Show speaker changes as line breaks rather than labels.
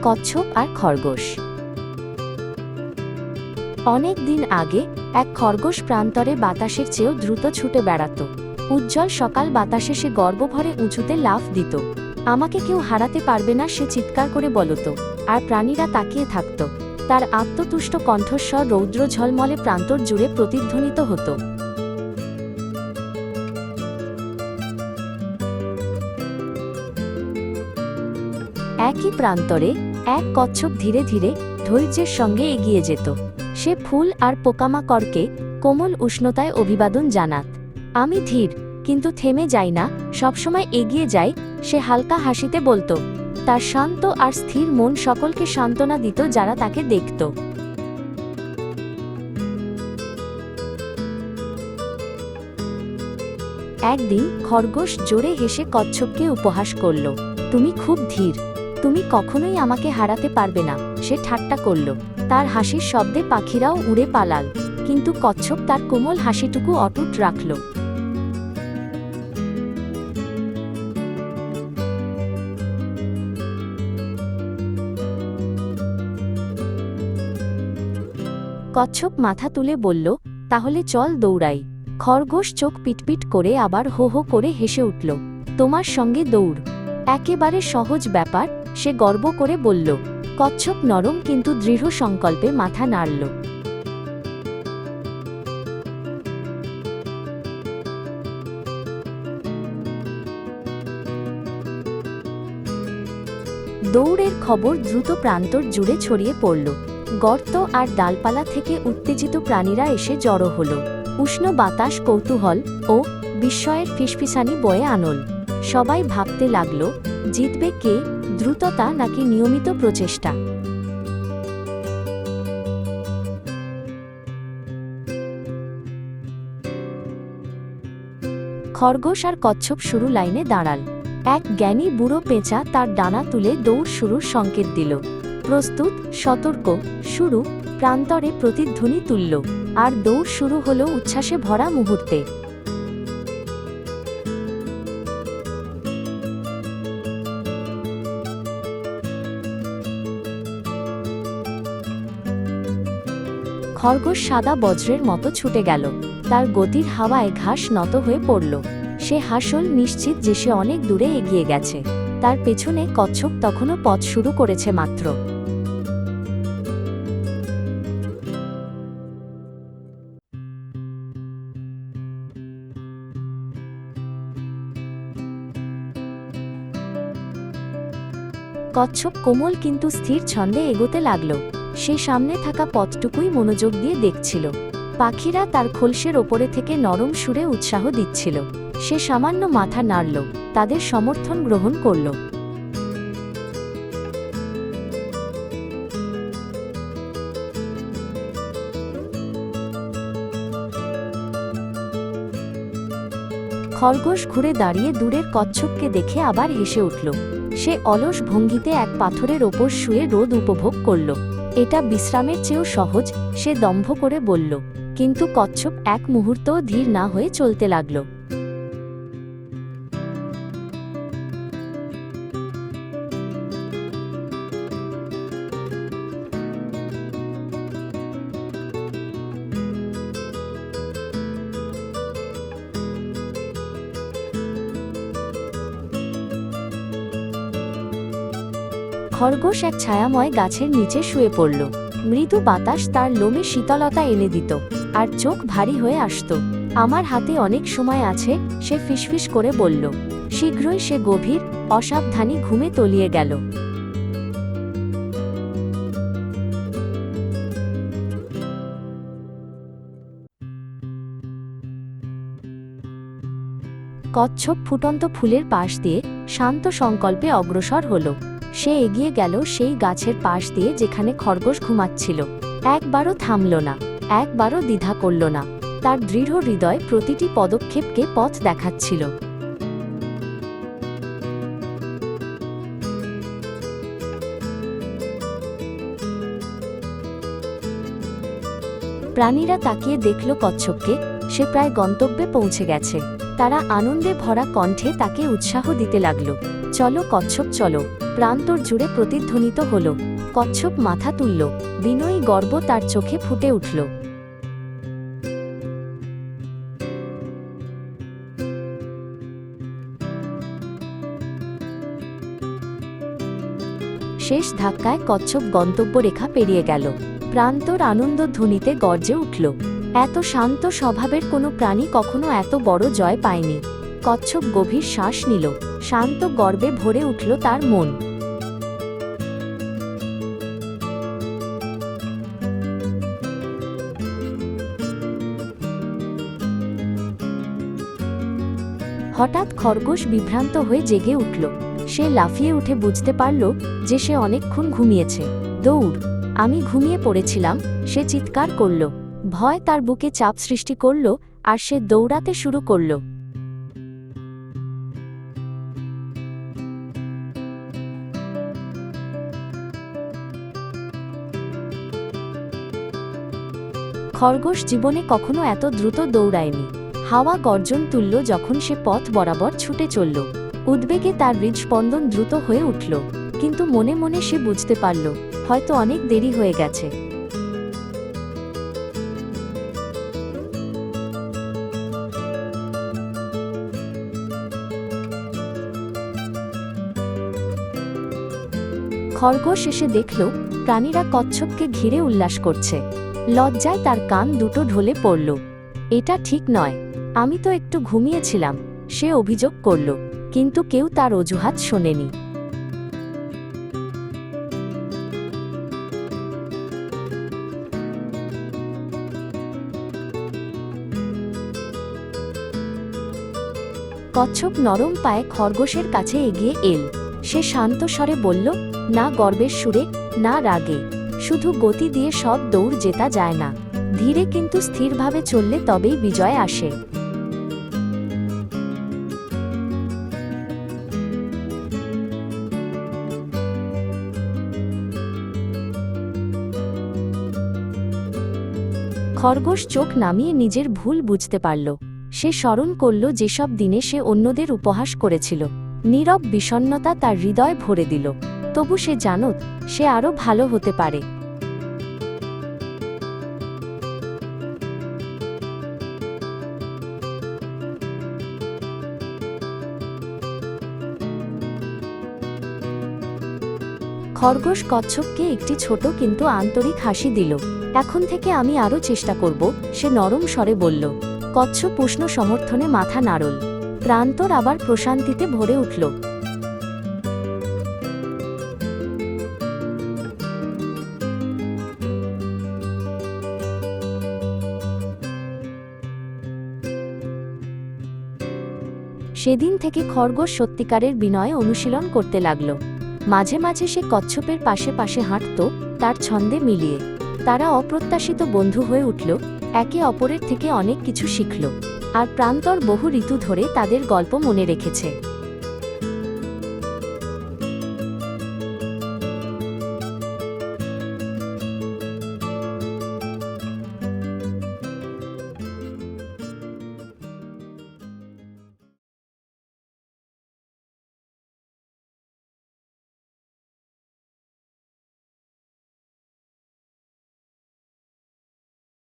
কচ্ছপ আর খরগোশ। অনেক দিন আগে এক খরগোশ প্রান্তরে বাতাসের চেয়েও দ্রুত ছুটে বেড়াত। উজ্জ্বল সকাল বাতাসে সে গর্বভরে উঁচুতে লাফ দিত। আমাকে কেউ হারাতে পারবে না, সে চিৎকার করে বলত, আর প্রাণীরা তাকিয়ে থাকত। তার আত্মতুষ্ট কণ্ঠস্বর রৌদ্র ঝলমলে প্রান্তর জুড়ে প্রতিধ্বনিত হতো। একই প্রান্তরে এক কচ্ছপ ধীরে ধীরে ধৈর্যের সঙ্গে এগিয়ে যেত। সে ফুল আর পোকামাকড়কে কোমল উষ্ণতায় অভিবাদন জানাত। আমি ধীর, কিন্তু থেমে যাই না, সবসময় এগিয়ে যাই, সে হালকা হাসিতে বলত। তার শান্ত আর স্থির মন সকলকে সান্ত্বনা দিত যারা তাকে দেখত। একদিন খরগোশ জোরে হেসে কচ্ছপকে উপহাস করল। তুমি খুব ধীর, তুমি কখনোই আমাকে হারাতে পারবে না, সে ঠাট্টা করল। তার হাসির শব্দে পাখিরাও উড়ে পালাল, কিন্তু কচ্ছপ তার কোমল হাসিটুকু অটুট রাখল। কচ্ছপ মাথা তুলে বলল, তাহলে চল দৌড়াই। খরগোশ চোখ পিটপিট করে আবার হো হো করে হেসে উঠল। তোমার সঙ্গে দৌড়? একেবারে সহজ ব্যাপার, সে গর্ব করে বলল। কচ্ছপ নরম কিন্তু দৃঢ় সংকল্পে মাথা নাড়ল। দৌড়ের খবর দ্রুত প্রান্তর জুড়ে ছড়িয়ে পড়ল। গর্ত আর ডালপালা থেকে উত্তেজিত প্রাণীরা এসে জড়ো হল। উষ্ণ বাতাস কৌতূহল ও বিস্ময়ের ফিসফিসানি বয়ে আনল। সবাই ভাবতে লাগল, জিতবে কে, দ্রুততা নাকি নিয়মিত প্রচেষ্টা? খরগোশ আর কচ্ছপ শুরু লাইনে দাঁড়াল। এক জ্ঞানী বুড়ো পেঁচা তার ডানা তুলে দৌড় শুরুর সংকেত দিল। প্রস্তুত, সতর্ক, শুরু! প্রান্তরে প্রতিধ্বনি তুলল, আর দৌড় শুরু হলো উচ্ছ্বাসে ভরা মুহূর্তে। খরগোশ সাদা বজ্রের মতো ছুটে গেল। তার গতির হাওয়ায় ঘাস নত হয়ে পড়ল। সে হাসল, নিশ্চিত যে সে অনেক দূরে এগিয়ে গেছে। তার পেছনে কচ্ছপ তখনও পথ শুরু করেছে মাত্র। কচ্ছপ কোমল কিন্তু স্থির ছন্দে এগোতে লাগল। সে সামনে থাকা পথটুকুই মনোযোগ দিয়ে দেখছিল। পাখিরা তার খোলসের ওপরে থেকে নরম সুরে উৎসাহ দিচ্ছিল। সে সামান্য মাথা নাড়ল, তাদের সমর্থন গ্রহণ করল। খরগোশ ঘুরে দাঁড়িয়ে দূরের কচ্ছপকে দেখে আবার হেসে উঠল। সে অলস ভঙ্গিতে এক পাথরের ওপর শুয়ে রোদ উপভোগ করল। এটা বিশ্রামের চেয়েও সহজ, সে দম্ভ করে বলল। কিন্তু কচ্ছপ এক মুহূর্তও ধীর না হয়ে চলতে লাগল। খরগোশ এক ছায়াময় গাছের নিচে শুয়ে পড়ল। মৃদু বাতাস তার লোমে শীতলতা এনে দিত, আর চোখ ভারী হয়ে আসত। আমার হাতে অনেক সময় আছে, সে ফিসফিস করে বলল। শীঘ্রই সে গভীর, অসাবধানী ঘুমে তলিয়ে গেল। কচ্ছপ ফুটন্ত ফুলের পাশ দিয়ে শান্ত সংকল্পে অগ্রসর হল। সে এগিয়ে গেল সেই গাছের পাশ দিয়ে যেখানে খরগোশ ঘুমাচ্ছিল। একবারও থামল না, একবারও দ্বিধা করল না। তার দৃঢ় হৃদয় প্রতিটি পদক্ষেপকে পথ দেখাচ্ছিল। প্রাণীরা তাকিয়ে দেখল কচ্ছপকে। সে প্রায় গন্তব্যে পৌঁছে গেছে। তারা আনন্দে ভরা কণ্ঠে তাকে উৎসাহ দিতে লাগল। চলো কচ্ছপ চলো, প্রান্তর জুড়ে প্রতিধ্বনিত হল। কচ্ছপ মাথা তুলল, বিনয়ী গর্ব তার চোখে ফুটে উঠল। শেষ ধাক্কায় কচ্ছপ গন্তব্যরেখা পেরিয়ে গেল। প্রান্তর আনন্দধ্বনিতে গর্জে উঠল। এত শান্ত স্বভাবের কোনো প্রাণী কখনো এত বড় জয় পায়নি। কচ্ছপ গভীর শ্বাস নিল, শান্ত গর্বে ভরে উঠল তার মন। হঠাৎ খরগোশ বিভ্রান্ত হয়ে জেগে উঠল। সে লাফিয়ে উঠে বুঝতে পারল যে সে অনেকক্ষণ ঘুমিয়েছে। দৌড়! আমি ঘুমিয়ে পড়েছিলাম, সে চিৎকার করল। ভয় তার বুকে চাপ সৃষ্টি করল আর সে দৌড়াতে শুরু করল। খরগোশ জীবনে কখনো এত দ্রুত দৌড়ায়নি। হাওয়া গর্জন তুলল যখন সে পথ বরাবর ছুটে চলল। উদ্বেগে তার হৃদস্পন্দন দ্রুত হয়ে উঠল, কিন্তু মনে মনে সে বুঝতে পারল হয়তো অনেক দেরি হয়ে গেছে। খরগোশ এসে দেখল প্রাণীরা কচ্ছপকে ঘিরে উল্লাস করছে। লজ্জায় তার কান দুটো ঢলে পড়ল। এটা ঠিক নয়, আমি তো একটু ঘুমিয়েছিলাম, সে অভিযোগ করল, কিন্তু কেউ তার অজুহাত শোনেনি। কচ্ছপ নরম পায়ে খরগোশের কাছে এগিয়ে এল। সে শান্ত স্বরে বলল, না গর্বের সুরে, না রাগে, শুধু গতি দিয়ে সব দৌড় জেতা যায় না। ধীরে কিন্তু স্থিরভাবে চললে তবেই বিজয় আসে। খরগোশ চোখ নামিয়ে নিজের ভুল বুঝতে পারল। সে স্মরণ করল যেসব দিনে সে অন্যদের উপহাস করেছিল। নীরব বিষণ্ণতা তার হৃদয় ভরে দিল। তবু সে জানত সে আরও ভালো হতে পারে। খরগোশ কচ্ছপকে একটি ছোট কিন্তু আন্তরিক হাসি দিল। এখন থেকে আমি আরও চেষ্টা করব, সে নরম স্বরে বলল। কচ্ছপ উষ্ণ সমর্থনে মাথা নাড়ল। প্রান্তর আবার প্রশান্তিতে ভরে উঠল। সেদিন থেকে খরগোশ সত্যিকারের বিনয়ে অনুশীলন করতে লাগল। মাঝে মাঝে সে কচ্ছপের পাশে পাশে হাঁটত, তার ছন্দে মিলিয়ে। তারা অপ্রত্যাশিত বন্ধু হয়ে উঠল, একে অপরের থেকে অনেক কিছু শিখল। আর প্রান্তর বহু ঋতু ধরে তাদের গল্প মনে রেখেছে।